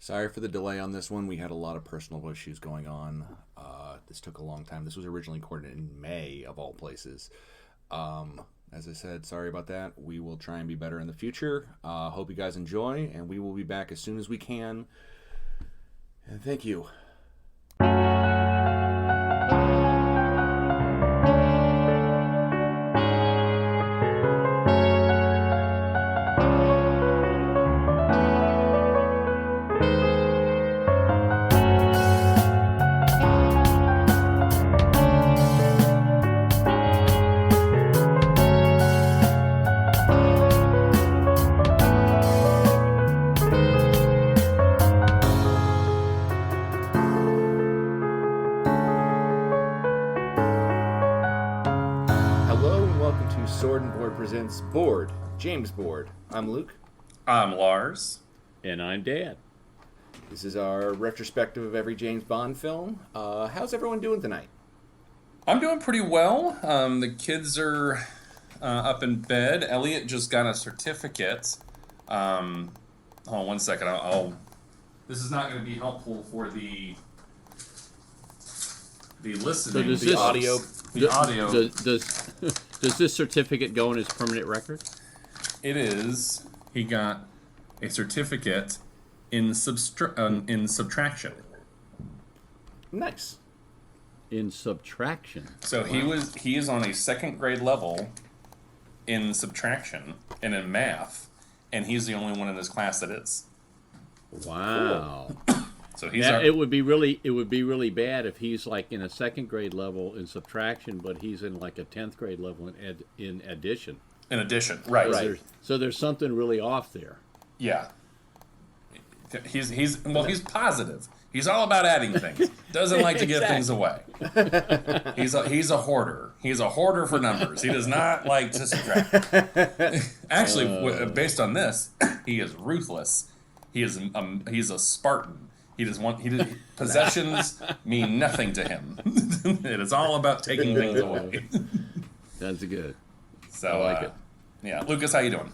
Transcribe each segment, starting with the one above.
Sorry for the delay on this one. We had a lot of personal issues going on. This took a long time. This was originally recorded in May, of all places. As I said, sorry about that. We will try and be better in the future. Hope you guys enjoy, and we will be back as soon as we can. And thank you. Presents Board, James Board. I'm Luke. I'm Lars. And I'm Dan. This is our retrospective of every James Bond film. How's everyone doing tonight? I'm doing pretty well. The kids are up in bed. Elliot just got a certificate. Hold on one second. This is not going to be helpful for the listening. So audio. The audio. Does this certificate go in his permanent record? It is. He got a certificate in subtraction. Nice. In subtraction. So he is on a second grade level in subtraction and in math, and he's the only one in his class that is. Wow. Cool. So it would be really bad if he's like in a second grade level in subtraction, but he's in like a 10th grade level in addition. In addition, right. So there's something really off there. Yeah. He's positive. He's all about adding things. Doesn't like to give things away. He's a hoarder. He's a hoarder for numbers. He does not like to subtract. Actually, based on this, he is ruthless. He's a Spartan. Possessions mean nothing to him. It is all about taking things away. That's good. So I like it. Yeah, Lucas, how you doing?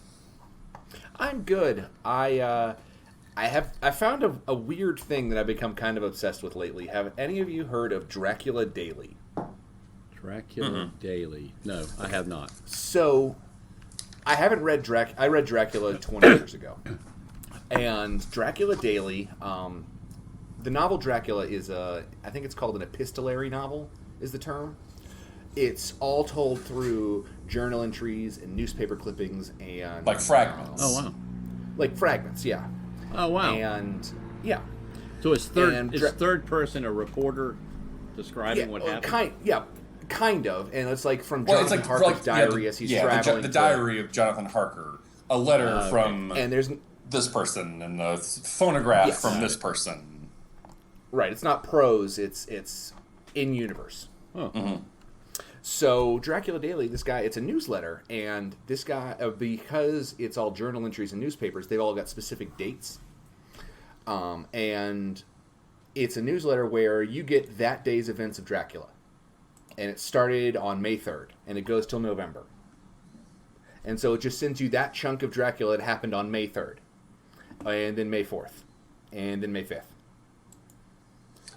I'm good. I found a weird thing that I've become kind of obsessed with lately. Have any of you heard of Dracula Daily? Dracula Daily? No, I have not. So, I haven't read I read Dracula 20 years ago, and Dracula Daily. The novel Dracula is I think it's called an epistolary novel, is the term. It's all told through journal entries and newspaper clippings and... Like fragments. Oh, wow. Like fragments, yeah. Oh, wow. And, yeah. So it's third person, a reporter describing what happened? Kind of. And it's like from Jonathan Harker's diary as he's traveling. The diary of Jonathan Harker. A letter from and there's this person and a phonograph from this person. Right, it's not prose, it's in universe. Oh. Mm-hmm. So Dracula Daily, this guy, it's a newsletter, and this guy, because it's all journal entries and newspapers, they've all got specific dates. And it's a newsletter where you get that day's events of Dracula. And it started on May 3rd, and it goes till November. And so it just sends you that chunk of Dracula that happened on May 3rd, and then May 4th, and then May 5th.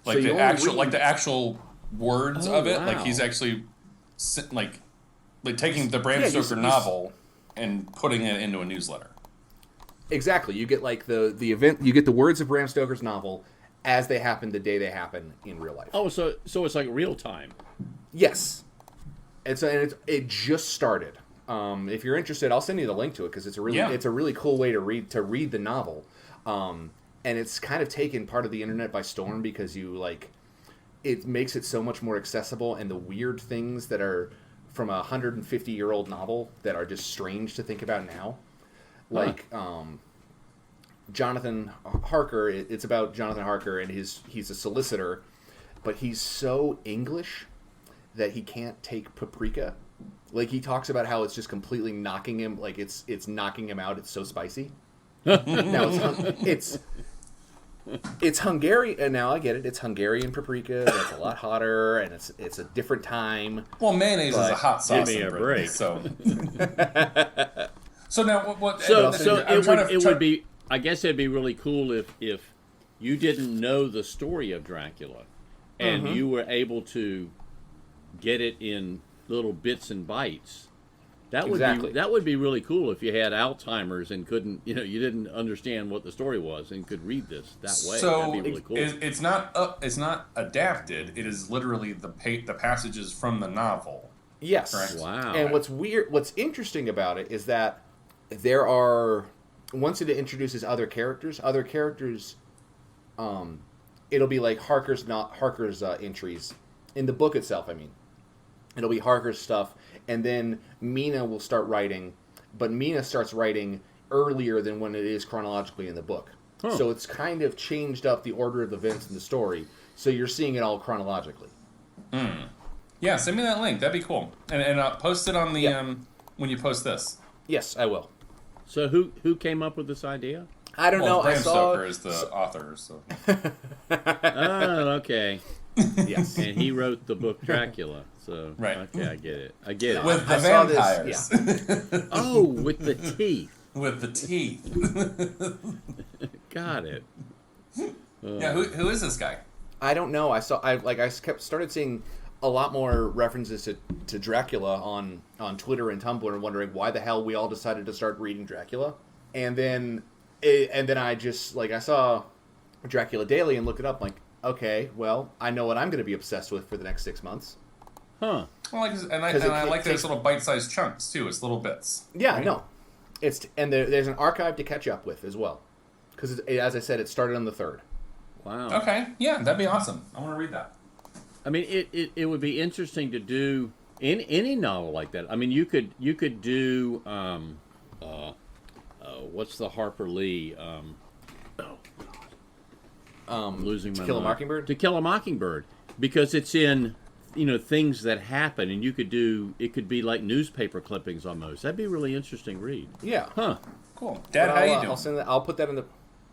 Like the actual words of it, like he's actually like taking the Bram Stoker novel and putting it into a newsletter. Exactly, you get like the event, you get the words of Bram Stoker's novel as they happen the day they happen in real life. Oh, so it's like real time. Yes, and it just started. If you're interested, I'll send you the link to it because it's a really cool way to read the novel. And it's kind of taken part of the internet by storm because it makes it so much more accessible, and the weird things that are from a 150-year-old novel that are just strange to think about now. Like Jonathan Harker, it's about Jonathan Harker, and he's a solicitor, but he's so English that he can't take paprika. Like, he talks about how it's just completely knocking him, like it's knocking him out, it's so spicy. Now it's Hungarian, and now I get it. It's Hungarian paprika. That's a lot hotter, and it's a different time. Well, mayonnaise is a hot sauce. Give me a break. So now what? So it would be. I guess it'd be really cool if you didn't know the story of Dracula, and you were able to get it in little bits and bytes. That would be really cool if you had Alzheimer's and couldn't, you didn't understand what the story was and could read this that way. So that'd be really cool. It's not adapted. It is literally the passages from the novel. Yes. Correct? Wow. And what's interesting about it is that there are, once it introduces other characters, it'll be like Harker's entries in the book itself. I mean, it'll be Harker's stuff, and then Mina will start writing, but Mina starts writing earlier than when it is chronologically in the book. Huh. So it's kind of changed up the order of the events in the story, so you're seeing it all chronologically. Yeah, send me that link. That'd be cool. And post it on the when you post this. Yes, I will. So who came up with this idea? I don't know. Bram Stoker is the author. So. Oh, okay. Yes. And he wrote the book Dracula. So right. Okay, I get it. With the vampires. Oh, with the teeth. With the teeth. Got it. Yeah, who is this guy? I don't know. I started seeing a lot more references to Dracula on Twitter and Tumblr, and wondering why the hell we all decided to start reading Dracula. And then I just I saw Dracula Daily and looked it up. Like, okay, well, I know what I'm going to be obsessed with for the next 6 months. Huh. Well, I like those little bite-sized chunks too. It's little bits. Yeah, right? No, there's an archive to catch up with as well, because as I said, it started on the 3rd. Wow. Okay, yeah, that'd be awesome. I want to read that. I mean, it would be interesting to do in any novel like that. I mean, you could do what's the Harper Lee? Losing my To Kill a mind. Mockingbird. To Kill a Mockingbird, because it's in things that happen, and it could be like newspaper clippings almost. That'd be a really interesting read. Yeah. Huh. Cool. Dad, how you doing? I'll put that in the.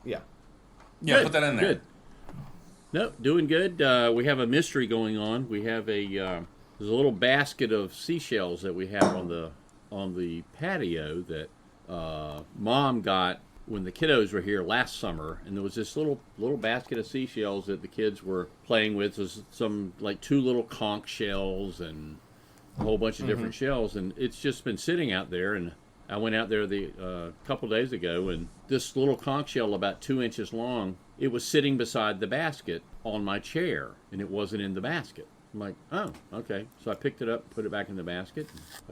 Yeah. Yeah, Good, put that in there. Good. No, doing good. We have a mystery going on. We have there's a little basket of seashells that we have on the patio that Mom got when the kiddos were here last summer, and there was this little basket of seashells that the kids were playing with. There's some 2 little conch shells and a whole bunch of different shells, and it's just been sitting out there. And I went out there a couple days ago, and this little conch shell about 2 inches long, it was sitting beside the basket on my chair, and it wasn't in the basket. I'm like, oh, okay. So I picked it up, put it back in the basket.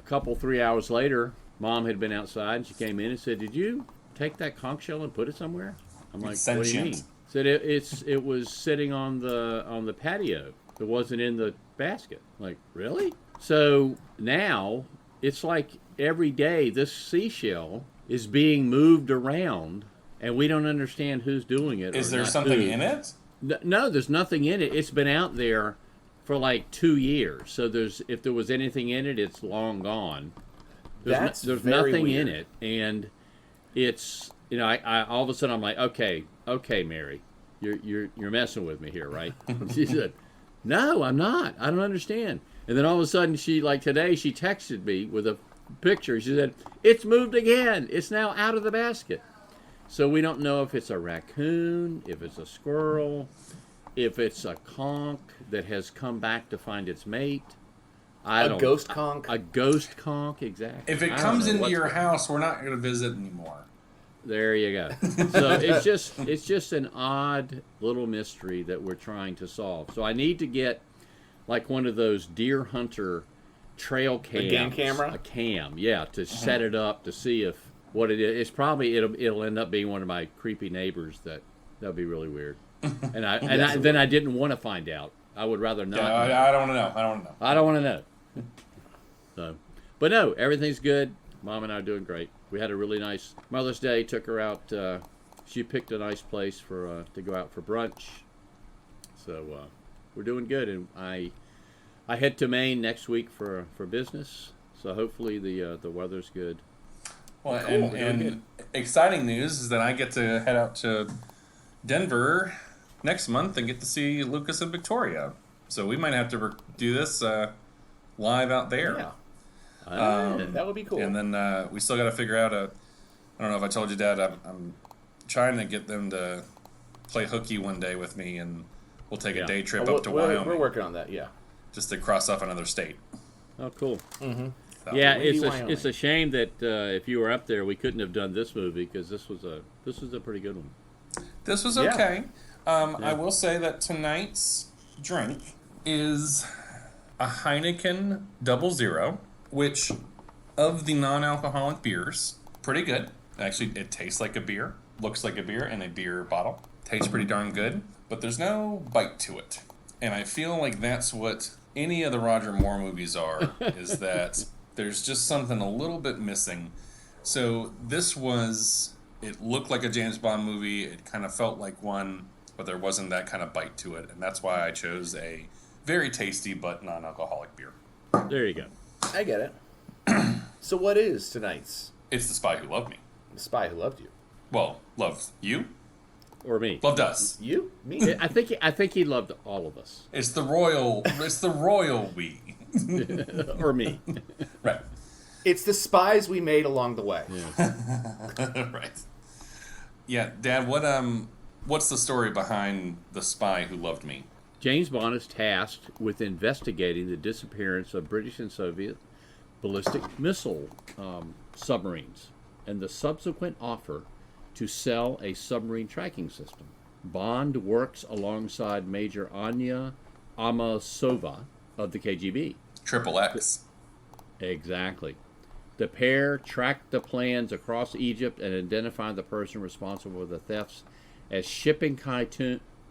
3 hours later, Mom had been outside, and she came in and said, "Did you take that conch shell and put it somewhere?" I'm like, "What do you mean?" Said it was sitting on the patio. It wasn't in the basket. I'm like, really? So now it's like every day this seashell is being moved around, and we don't understand who's doing it. Is there something in it? No, there's nothing in it. It's been out there for 2 years. So if there was anything in it, it's long gone. There's nothing weird. in it, and it's I all of a sudden I'm like, okay, Mary, you're messing with me here, right? She said, "No, I'm not. I don't understand." And then all of a sudden today she texted me with a picture. She said, "It's moved again. It's now out of the basket." So we don't know if it's a raccoon, if it's a squirrel, if it's a conch that has come back to find its mate. A ghost conch? A ghost conch, exactly. If it comes into your house, we're not going to visit anymore. There you go. So it's just an odd little mystery that we're trying to solve. So I need to get one of those deer hunter trail cams. A game camera? A cam, yeah, to set it up to see if what it is. It's probably it'll end up being one of my creepy neighbors. That'd be really weird. And then I didn't want to find out. I would rather not. Yeah, I don't want to know. I don't want to know. So, but no, everything's good. Mom and I are doing great. We had a really nice Mother's Day. Took her out. She picked a nice place to go out for brunch. So we're doing good. And I head to Maine next week for business. So hopefully the weather's good. Well, Cool. and exciting news is that I get to head out to Denver next month and get to see Lucas and Victoria. So we might have to do this live out there. Yeah. That would be cool. And then we still got to figure out I don't know if I told you, Dad, I'm trying to get them to play hooky one day with me, and we'll take a day trip up to we're Wyoming. We're working on that, yeah. Just to cross off another state. Oh, cool. So. Yeah, it's a shame that if you were up there, we couldn't have done this movie because this was a pretty good one. This was okay. I will say that tonight's drink is a Heineken 00, which, of the non-alcoholic beers, pretty good. Actually, it tastes like a beer, looks like a beer in a beer bottle. Tastes pretty darn good, but there's no bite to it. And I feel like that's what any of the Roger Moore movies are, is that there's just something a little bit missing. So it looked like a James Bond movie. It kind of felt like one, but there wasn't that kind of bite to it. And that's why I chose a very tasty but non-alcoholic beer. There you go. I get it. So what is tonight's? It's The Spy Who Loved Me. The Spy Who Loved You. Well, loved you? Or me. Loved us. You? Me? I think he loved all of us. It's the royal we. Or me. Right. It's the spies we made along the way. Yeah. Right. Yeah, Dad, what's the story behind The Spy Who Loved Me? James Bond is tasked with investigating the disappearance of British and Soviet ballistic missile submarines and the subsequent offer to sell a submarine tracking system. Bond works alongside Major Anya Amasova of the KGB. Triple X. Exactly. The pair tracked the plans across Egypt and identified the person responsible for the thefts as shipping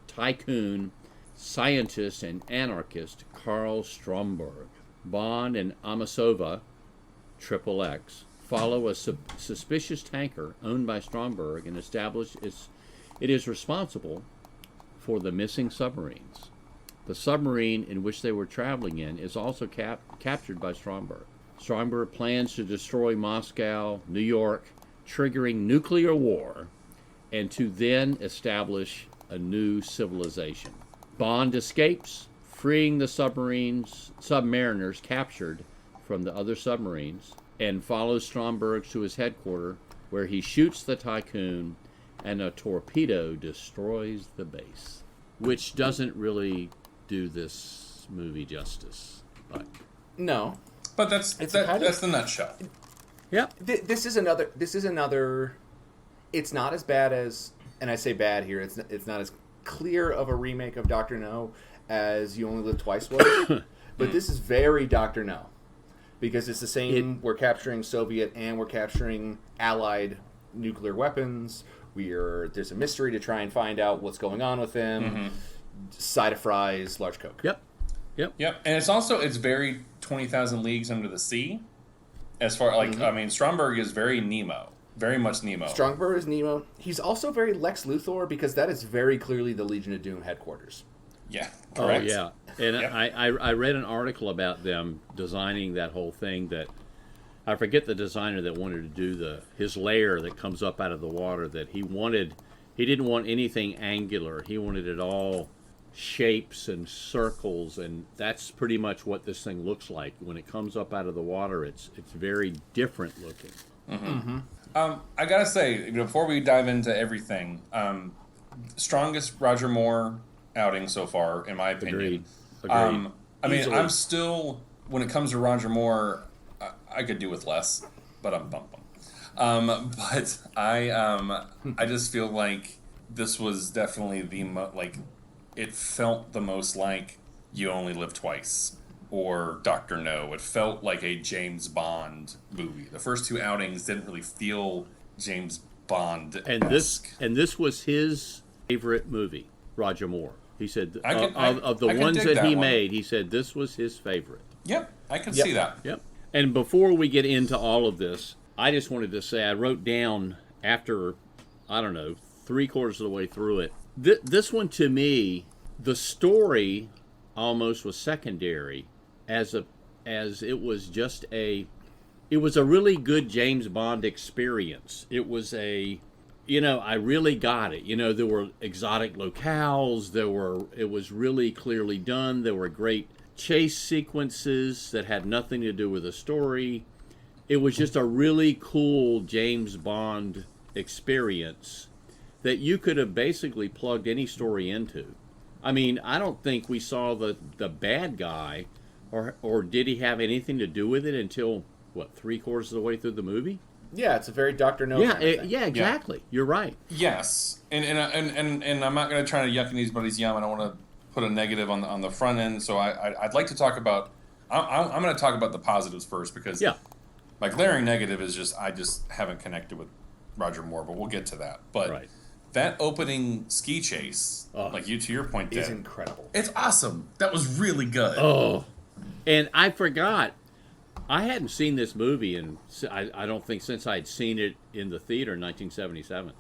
tycoon, scientist, and anarchist Karl Stromberg. Bond and Amasova, Triple X, follow a suspicious tanker owned by Stromberg and establish it is responsible for the missing submarines. The submarine in which they were traveling in is also captured by Stromberg. Stromberg plans to destroy Moscow, New York, triggering nuclear war, and to then establish a new civilization. Bond escapes, freeing the submariners captured from the other submarines, and follows Stromberg to his headquarters, where he shoots the tycoon, and a torpedo destroys the base. Which doesn't really do this movie justice, but No. But that's the nutshell. yep. This is another. It's not as bad as, and I say bad here. It's not as clear of a remake of Dr. No as You Only Live Twice was, but this is very Dr. No, because it's the same. We're capturing Soviet and we're capturing Allied nuclear weapons. There's a mystery to try and find out what's going on with them. Mm-hmm. Side of fries, large Coke. Yep. And it's very 20,000 Leagues Under the Sea. As far Stromberg is very Nemo, very much Nemo. Stromberg is Nemo. He's also very Lex Luthor, because that is very clearly the Legion of Doom headquarters. Yeah, correct. Oh yeah, and yep. I read an article about them designing that whole thing. That I forget the designer that wanted to do his layer that comes up out of the water. That he didn't want anything angular. He wanted it all shapes and circles, and that's pretty much what this thing looks like when it comes up out of the water. It's very different looking. Mm-hmm. I gotta say, before we dive into everything, strongest Roger Moore outing so far, in my opinion. Agreed. I'm still, when it comes to Roger Moore, I could do with less, but I'm bum. But I just feel like this was definitely it felt the most like You Only Live Twice or Dr. No. It felt like a James Bond movie. The first two outings didn't really feel James Bond-esque. And this was his favorite movie, Roger Moore. He said of the I ones that he one. made, he said this was his favorite. Yep, I can see that. Yep. And before we get into all of this, I just wanted to say I wrote down after, I don't know, 3/4 of the way through it. This one, to me, the story almost was secondary, as it was just it was a really good James Bond experience. It was I really got it. There were exotic locales. It was really clearly done. There were great chase sequences that had nothing to do with the story. It was just a really cool James Bond experience that you could have basically plugged any story into. I mean, I don't think we saw the bad guy, or did he have anything to do with it until, what, 3/4 of the way through the movie? Yeah, it's a very Dr. No Yeah, kind of thing. yeah, exactly. Yeah. You're right. Yes, and I'm not going to try to yuck anybody's yum. I don't want to put a negative on the front end. So I'd like to talk about. I'm going to talk about the positives first because my glaring negative is just I just haven't connected with Roger Moore, but we'll get to that. But that opening ski chase, to your point, is incredible. It's awesome. That was really good. Oh, and I forgot. I hadn't seen this movie, and I don't think since I'd seen it in the theater in 1977.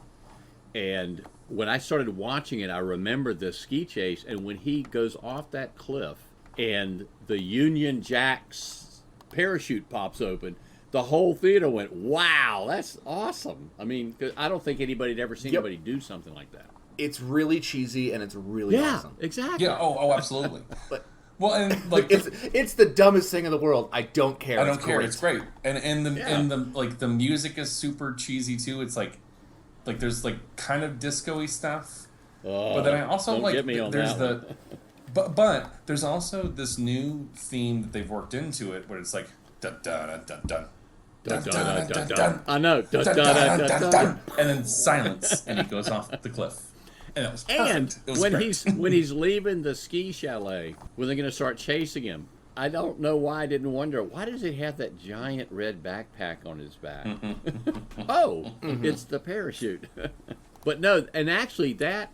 And when I started watching it, I remembered the ski chase, and when he goes off that cliff and the Union Jack's parachute pops open, the whole theater went, wow, that's awesome. I mean, 'cause I don't think anybody had ever seen anybody do something like that. It's really cheesy, and it's really awesome. Yeah, exactly. Yeah, oh, absolutely. Well, and it's the dumbest thing in the world. I don't care. I don't care. It's great. And the music is super cheesy too. It's like there's like kind of disco-y stuff. But then I also don't like get me on there's that but there's also this new theme that they've worked into it where it's like dun dun dun dun dun dun dun dun. I know. Dun dun dun dun dun. And then silence, and he goes off the cliff. And it was perfect. It was when he's leaving the ski chalet, when they're going to start chasing him, I don't know why I didn't wonder, why does he have that giant red backpack on his back? It's the parachute. But no, and actually there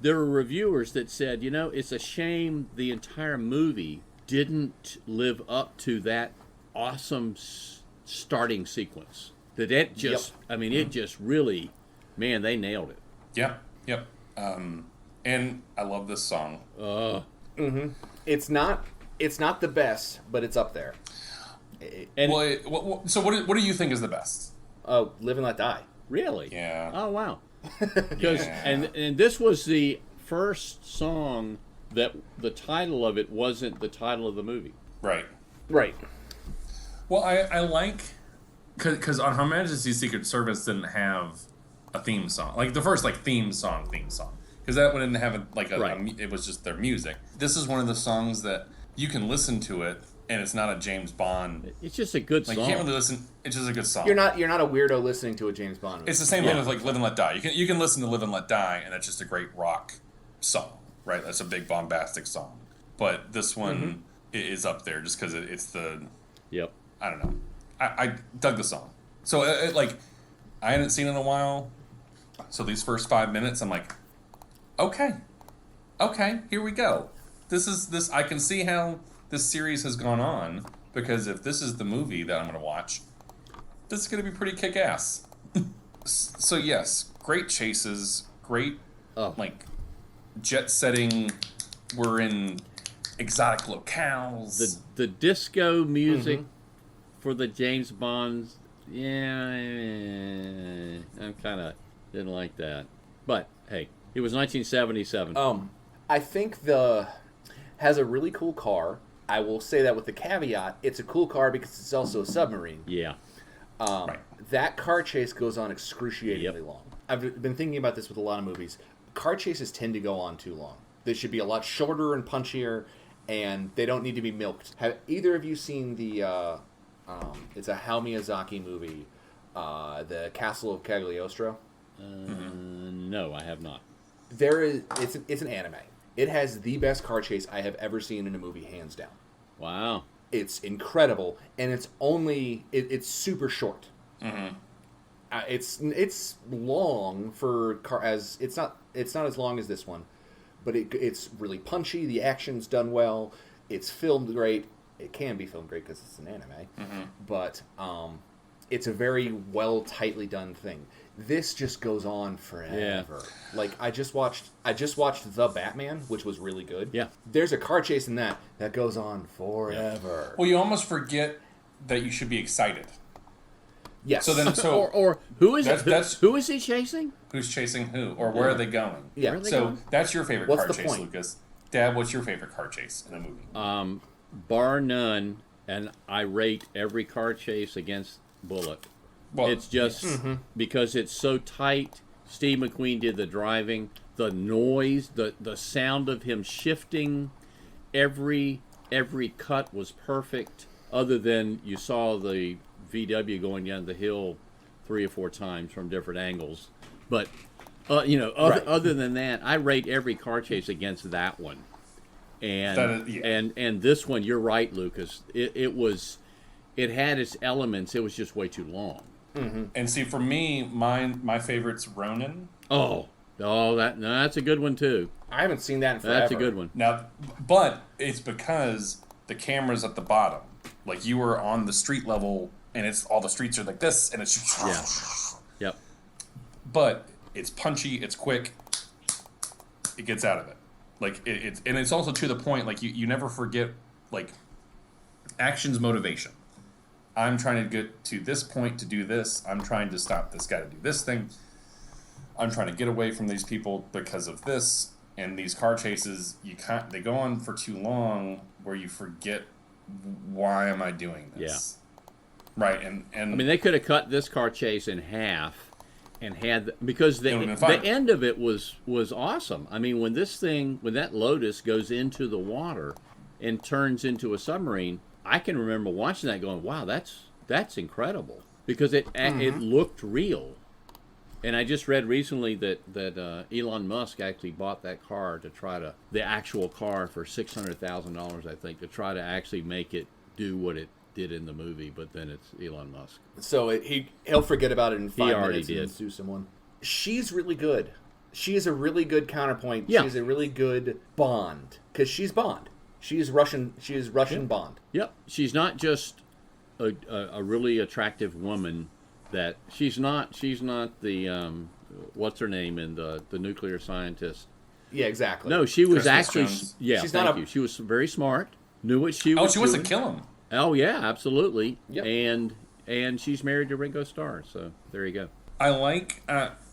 were reviewers that said, it's a shame the entire movie didn't live up to that awesome starting sequence. That it just, it just really, man, they nailed it. Yep. And I love this song. It's not the best, but it's up there. So what do you think is the best? Oh, Live and Let Die. Really? Yeah. Oh, wow. Because and this was the first song that the title of it wasn't the title of the movie. Right. Well, I like because on Her Majesty's Secret Service didn't have a theme song, like the first theme song, because that one didn't have it was just their music. This is one of the songs that you can listen to it and it's not a James Bond. It's just a good song. You can't really listen. It's just a good song. You're not a weirdo listening to a James Bond movie. It's the same thing with Live and Let Die. You can listen to Live and Let Die and it's just a great rock song, right? That's a big bombastic song. But this one is up there just because it's the. Yep. I don't know. I dug the song. So I hadn't seen it in a while. So these first 5 minutes, I'm like, okay, here we go. This. I can see how this series has gone on, because if this is the movie that I'm going to watch, this is going to be pretty kick-ass. So yes, great chases, great jet setting. We're in exotic locales. The disco music for the James Bonds. Yeah, I'm kind of didn't like that. But hey, it was 1977. I think has a really cool car. I will say that with the caveat, it's a cool car because it's also a submarine. Yeah. That car chase goes on excruciatingly long. I've been thinking about this with a lot of movies. Car chases tend to go on too long. They should be a lot shorter and punchier, and they don't need to be milked. Have either of you seen the? It's a Hayao Miyazaki movie, The Castle of Cagliostro. No, I have not. It's an anime. It has the best car chase I have ever seen in a movie, hands down. Wow. It's incredible, and it's super short. It's long for car as it's not as long as this one, but it's really punchy. The action's done well. It's filmed great. It can be filmed great because it's an anime, but it's a very tightly done thing. This just goes on forever. Yeah. I just watched The Batman, which was really good. Yeah. There's a car chase in that goes on forever. Yeah. Well, you almost forget that you should be excited. Yes. Or who is who is he chasing? Who's chasing who? Or where are they going? Yeah. That's your favorite car chase, Lucas. Dad, what's your favorite car chase in a movie? Bar none, and I rate every car chase against Bullet. Well, it's just because it's so tight, Steve McQueen did the driving. The noise, the sound of him shifting, every cut was perfect. Other than you saw the VW going down the hill 3 or 4 times from different angles, but other than that, I rate every car chase against that one. And this one, you're right, Lucas. It had its elements. It was just way too long. Mm-hmm. And see, for me, my favorite's Ronin. That's a good one too. I haven't seen that in forever. That's a good one. Now, but it's because the camera's at the bottom. Like, you were on the street level, and it's all the streets are like this, and it's Yep. But it's punchy, it's quick, it gets out of it. Like, it's also to the point. Like, you never forget, like, action's motivation. I'm trying to get to this point to do this. I'm trying to stop this guy to do this thing. I'm trying to get away from these people because of this. And these car chases, they go on for too long where you forget, why am I doing this? Yeah. Right. And I mean, they could have cut this car chase in half and because the end of it was awesome. I mean, when that Lotus goes into the water and turns into a submarine, I can remember watching that going, wow, that's incredible, because it looked real. And I just read recently that Elon Musk actually bought that car the actual car for $600,000, I think, to try to actually make it do what it did in the movie. But then it's Elon Musk. So he'll forget about it in 5 minutes did. And sue someone. She's really good. She is a really good counterpoint. Yeah. She's a really good Bond, because she's Bond. She is Russian Bond. Yep. She's not just a really attractive woman. That she's not the what's her name in the nuclear scientist. Yeah, exactly. No, she was Christmas actually Jones. yeah. She's Thank you. She was very smart. Knew what she was. She wants to kill him. Oh yeah, absolutely. Yep. And she's married to Ringo Starr. So there you go. I like.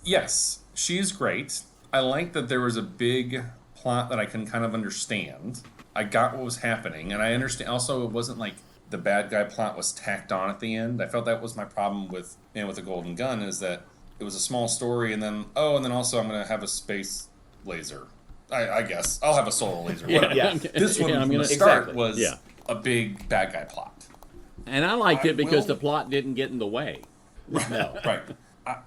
Yes, she's great. I like that there was a big plot that I can kind of understand. I got what was happening, and I understand. Also, it wasn't like the bad guy plot was tacked on at the end. I felt that was my problem with the Golden Gun, is that it was a small story, and then also I'm going to have a space laser. I guess I'll have a solar laser. Whatever. Yeah. This one from the start was a big bad guy plot, and I liked it because the plot didn't get in the way. No. Right.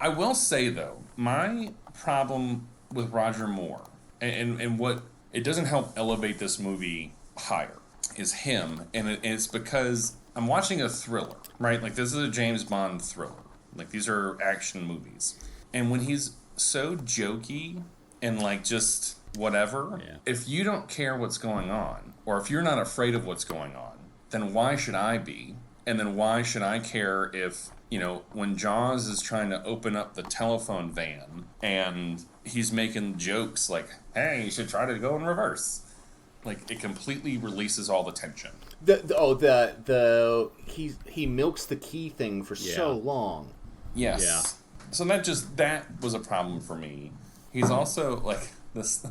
I will say though, my problem with Roger Moore and what it doesn't help elevate this movie higher is him, and it's because I'm watching a thriller, right? Like, this is a James Bond thriller. Like, these are action movies. And when he's so jokey and, like, just whatever, if you don't care what's going on, or if you're not afraid of what's going on, then why should I be? And then why should I care if, when Jaws is trying to open up the telephone van and he's making jokes like, hey, you should try to go in reverse. Like, it completely releases all the tension. He milks the key thing for so long. Yes. Yeah. So that was a problem for me. He's also like this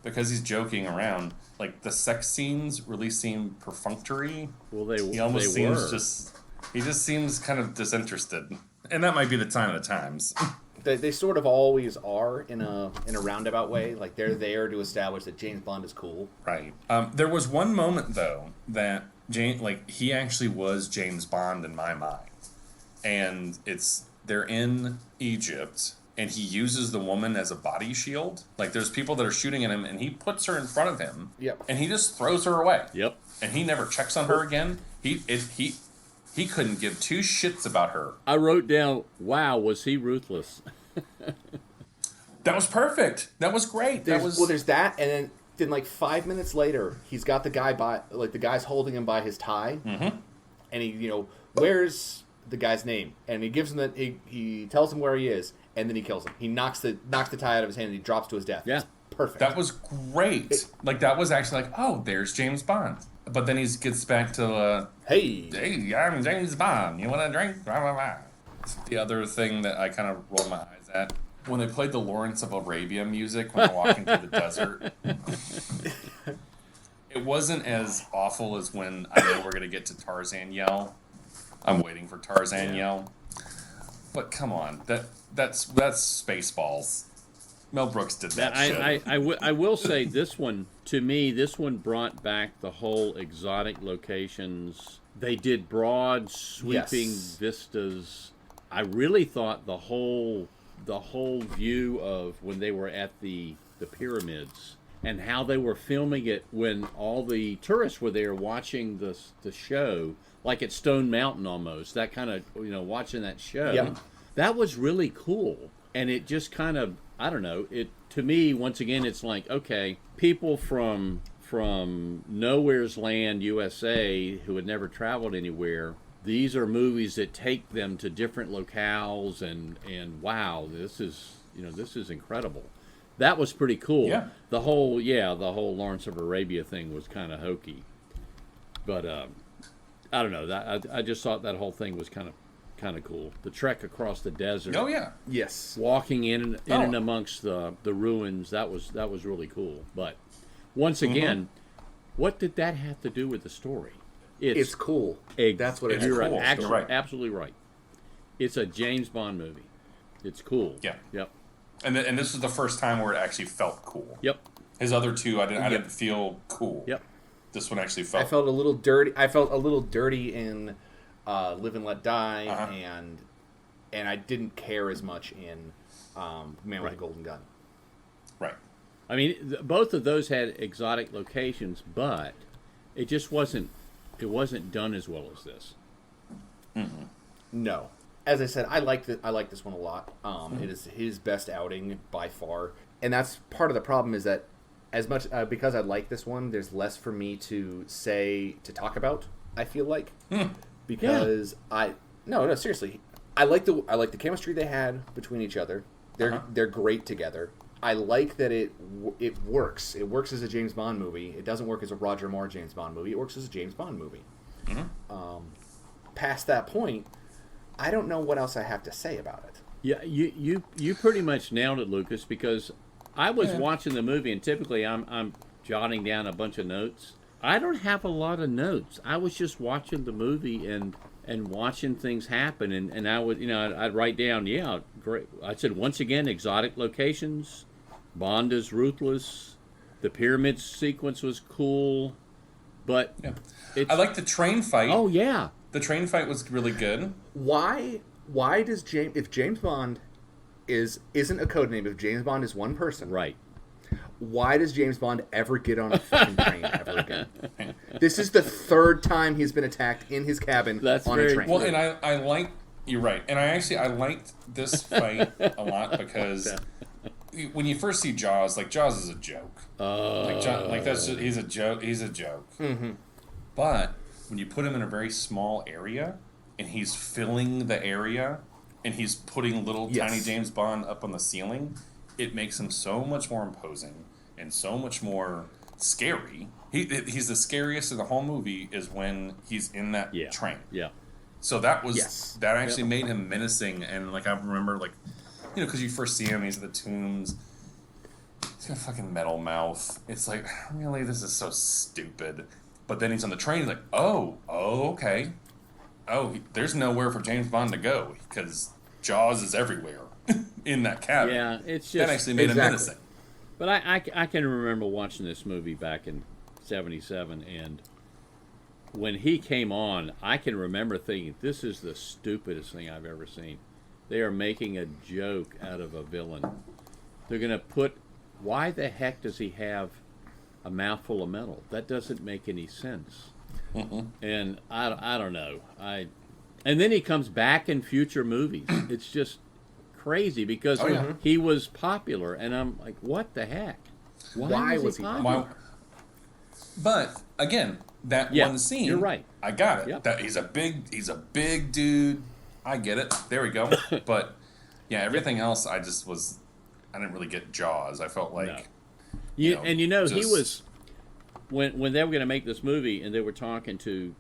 because he's joking around. Like, the sex scenes really seem perfunctory. Well, he just seems kind of disinterested, and that might be the sign of the times. They sort of always are in a roundabout way. Like, they're there to establish that James Bond is cool. Right. There was one moment though that he actually was James Bond in my mind, and they're in Egypt, and he uses the woman as a body shield. Like, there's people that are shooting at him, and he puts her in front of him. Yep. And he just throws her away. Yep. And he never checks on her again. He couldn't give two shits about her. I wrote down, wow, was he ruthless? That was perfect. That was great. There's that, and then like 5 minutes later, he's got the guy the guy's holding him by his tie, and he, where's the guy's name? And he gives him he tells him where he is, and then he kills him. He knocks the tie out of his hand, and he drops to his death. Yeah. It's perfect. That was great. That was actually like, oh, there's James Bond. But then he gets back to, hey, I'm James Bond. You want a drink? Blah, blah, blah. The other thing that I kind of rolled my eyes at, when they played the Lawrence of Arabia music when they're walking through the desert, it wasn't as awful as when I know we're going to get to Tarzan yell. I'm waiting for Tarzan yell. But come on, that's Spaceballs. Mel Brooks did that shit. I will say this one, to me, this one brought back the whole exotic locations. They did broad, sweeping vistas. I really thought the whole view of when they were at the pyramids and how they were filming it when all the tourists were there watching the show, like at Stone Mountain almost, that kind of, watching that show. Yeah. That was really cool. And it just kind of, I don't know, to me, once again, it's like, okay, people from nowhere's land, USA, who had never traveled anywhere, these are movies that take them to different locales, and wow, this is incredible. That was pretty cool. Yeah. The whole Lawrence of Arabia thing was kind of hokey, but I don't know. I just thought that whole thing was kind of cool. The trek across the desert. Oh yeah. Yes. Walking in and amongst the ruins. That was really cool. But once again, what did that have to do with the story? It's cool. That's what it's You're cool. right. Absolutely right. It's a James Bond movie. It's cool. Yeah. Yep. And this was the first time where it actually felt cool. Yep. His other two, I didn't feel cool. Yep. This one actually felt. I felt a little dirty in Live and Let Die, and I didn't care as much in Man with the Golden Gun. Right. I mean, both of those had exotic locations, but it just wasn't done as well as this. Mm-hmm. No. As I said, I like this one a lot. It is his best outing by far, and that's part of the problem. Is that as much because I like this one, there's less for me to talk about. I feel like because no seriously, I like the chemistry they had between each other. They're great together. I like that it works. It works as a James Bond movie. It doesn't work as a Roger Moore James Bond movie. It works as a James Bond movie. Past that point, I don't know what else I have to say about it. Yeah, you pretty much nailed it, Lucas, because I was watching the movie, and typically I'm jotting down a bunch of notes. I don't have a lot of notes. I was just watching the movie and watching things happen, and I would, I'd write down, great. I said, once again, exotic locations, Bond is ruthless, the pyramid sequence was cool, but I like the train fight. Oh yeah, the train fight was really good. Why does if James Bond isn't a code name, if James Bond is one person, right? Why does James Bond ever get on a fucking train ever again? This is the third time he's been attacked in his cabin on a train. Well, and I like, you're right, and I liked this fight a lot because when you first see Jaws, like Jaws is a joke. He's a joke. He's a joke. Mm-hmm. But when you put him in a very small area and he's filling the area and he's putting little tiny James Bond up on the ceiling, it makes him so much more imposing and so much more scary. He's the scariest of the whole movie is when he's in that train. Yeah. So that was that actually made him menacing, and like I remember, like, because you first see him, he's at the tombs. He's got a fucking metal mouth. It's like, really, this is so stupid. But then he's on the train. He's like, oh, okay. Oh, there's nowhere for James Bond to go because Jaws is everywhere in that cabin. Yeah, it's just that actually made him menacing. But I can remember watching this movie back in '77, and when he came on, I can remember thinking, this is the stupidest thing I've ever seen. They are making a joke out of a villain. They're going to put, why the heck does he have a mouthful of metal? That doesn't make any sense. And I don't know. And then he comes back in future movies. It's just crazy because he was popular, and I'm like, what the heck? Why was he popular? But again, that one scene. You're right. I got it. Yep. That he's a big dude. I get it. There we go. But everything else, I didn't really get Jaws. I felt like he was when they were going to make this movie, and they were talking to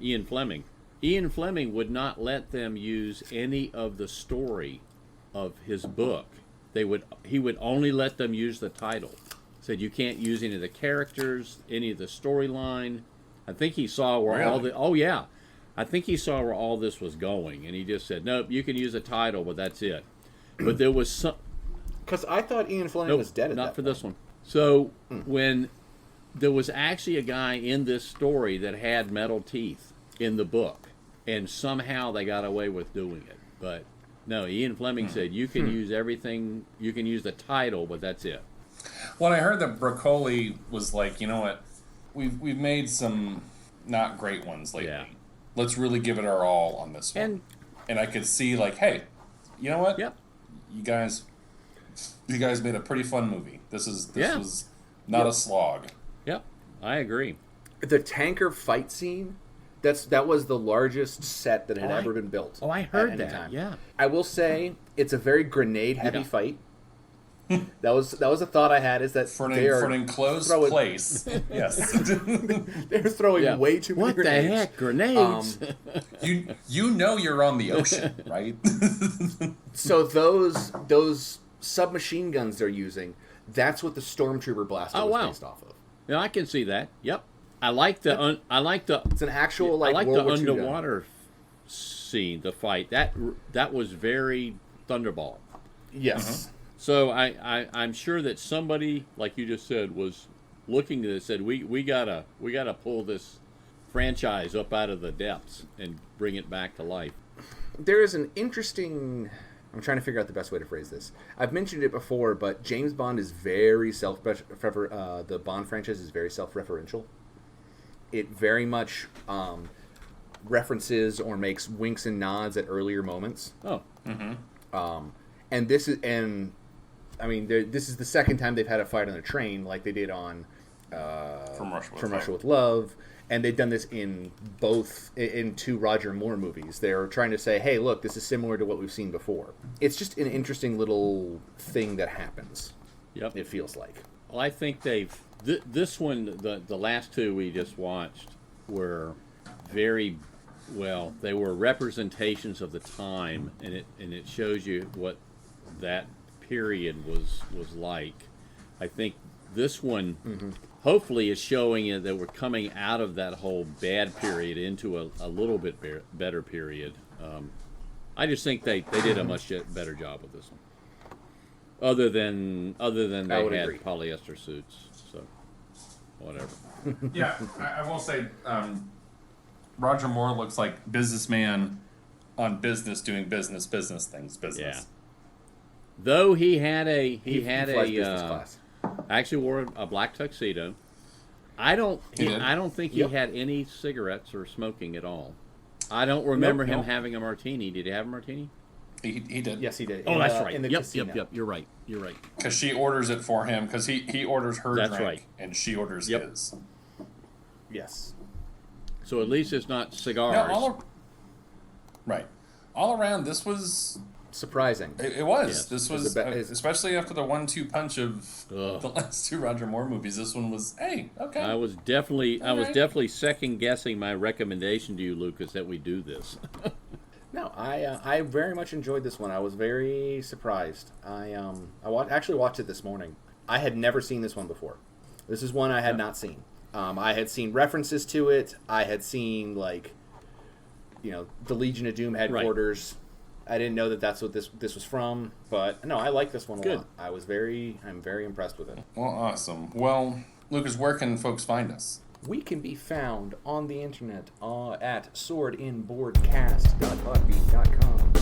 Ian Fleming. Ian Fleming would not let them use any of the story of his book. He would only let them use the title. Said you can't use any of the characters, any of the storyline. I think he saw where all the I think he saw where all this was going, and he just said, "Nope, you can use a title, but that's it." But there was some. Because I thought Ian Fleming was dead. Not for this one. So when there was actually a guy in this story that had metal teeth in the book, and somehow they got away with doing it. But no, Ian Fleming said you can use everything. You can use the title, but that's it. Well, I heard that Broccoli was like, you know what, we've made some not great ones lately. Yeah. Let's really give it our all on this one. And I could see like, hey, you know what? Yep. You guys made a pretty fun movie. This was not a slog. Yep, I agree. The tanker fight scene, that was the largest set that had ever been built. Oh, I heard that. Time. Yeah. I will say it's a very grenade heavy fight. That was a thought I had, is that for an enclosed place. Yes. They're throwing way too many grenades. What the heck, grenades? You know you're on the ocean, right? So those submachine guns they're using, that's what the Stormtrooper blaster was based off of. Yeah, I can see that. Yep. I like the it's an actual I like World the War II underwater gun. scene, the fight. That was very Thunderball. Yes. So I'm sure that somebody, like you just said, was looking at this and said, we gotta pull this franchise up out of the depths and bring it back to life. There is an interesting. I'm trying to figure out the best way to phrase this. I've mentioned it before, but James Bond is very the Bond franchise is very self-referential. It very much references or makes winks and nods at earlier moments. Oh. And this is this is the second time they've had a fight on a train, like they did on From Russia with Love, and they've done this in two Roger Moore movies. They're trying to say, hey, look, this is similar to what we've seen before. It's just an interesting little thing that happens. Yep. It feels like. Well, I think this one, the last two we just watched were very well. They were representations of the time, and it shows you what that period was like. I think this one hopefully is showing you that we're coming out of that whole bad period into a little bit better period. I just think they did a much better job with this one. Other than they had polyester suits, so whatever. Yeah, I will say, Roger Moore looks like businessman on business doing business things. Yeah. Though he had a business class. Actually wore a black tuxedo. I don't think he had any cigarettes or smoking at all. I don't remember him having a martini. Did he have a martini? He did. Yes, he did. Oh, that's right. In the casino. Yep. You're right. Because she orders it for him. Because he orders her That's drink, right. and she orders his. Yes. So at least it's not cigars. No, right. All around, this was surprising. It was. Yes. This was, especially after the 1-2 punch of the last two Roger Moore movies. This one was, hey, okay. I was definitely second guessing my recommendation to you, Lucas, that we do this. No, I very much enjoyed this one. I was very surprised. I actually watched it this morning. I had never seen this one before. This is one I had not seen. I had seen references to it. I had seen the Legion of Doom headquarters. Right. I didn't know that that's what this was from, but no, I like this one a lot. I'm very impressed with it. Well, awesome. Well, Lucas, where can folks find us? We can be found on the internet at swordinboardcast.podbean.com.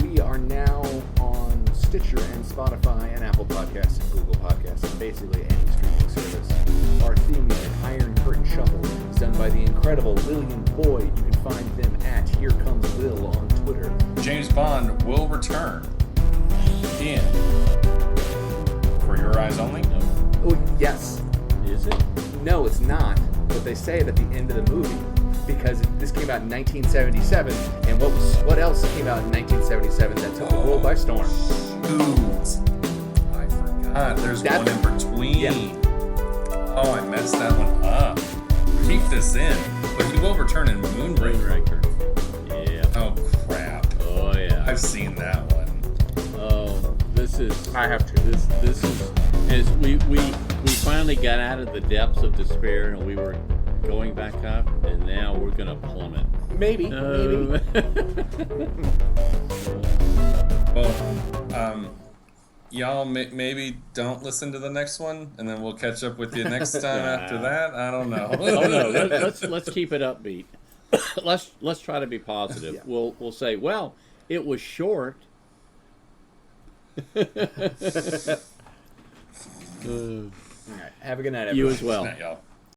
We are now on Stitcher and Spotify and Apple Podcasts and Google Podcasts and basically any streaming service. Our theme music, Iron Curtain Shuffle, is done by the incredible Lillian Boyd. You can find them at Here Comes Will on Twitter. James Bond will return in For Your Eyes Only? No. Oh, yes. Is it? No, it's not. But they say it at the end of the movie because this came out in 1977, and what else came out in 1977 that took the world by storm? Ooh, I forgot. There's one in between. Yeah. Oh, I messed that one up. Keep this in. But he will return in Moonraker. Yeah. Oh, crap. Oh, yeah. I've seen that one. Oh, this is... I have to. This is... As we finally got out of the depths of despair and we were going back up, and now we're going to plummet. Maybe. Maybe. Well, y'all maybe don't listen to the next one, and then we'll catch up with you next time after that. I don't know. Oh no, let's keep it upbeat. let's try to be positive. Yeah. We'll say, well, it was short. All right. Have a good night, everyone. You as well. Good night, y'all.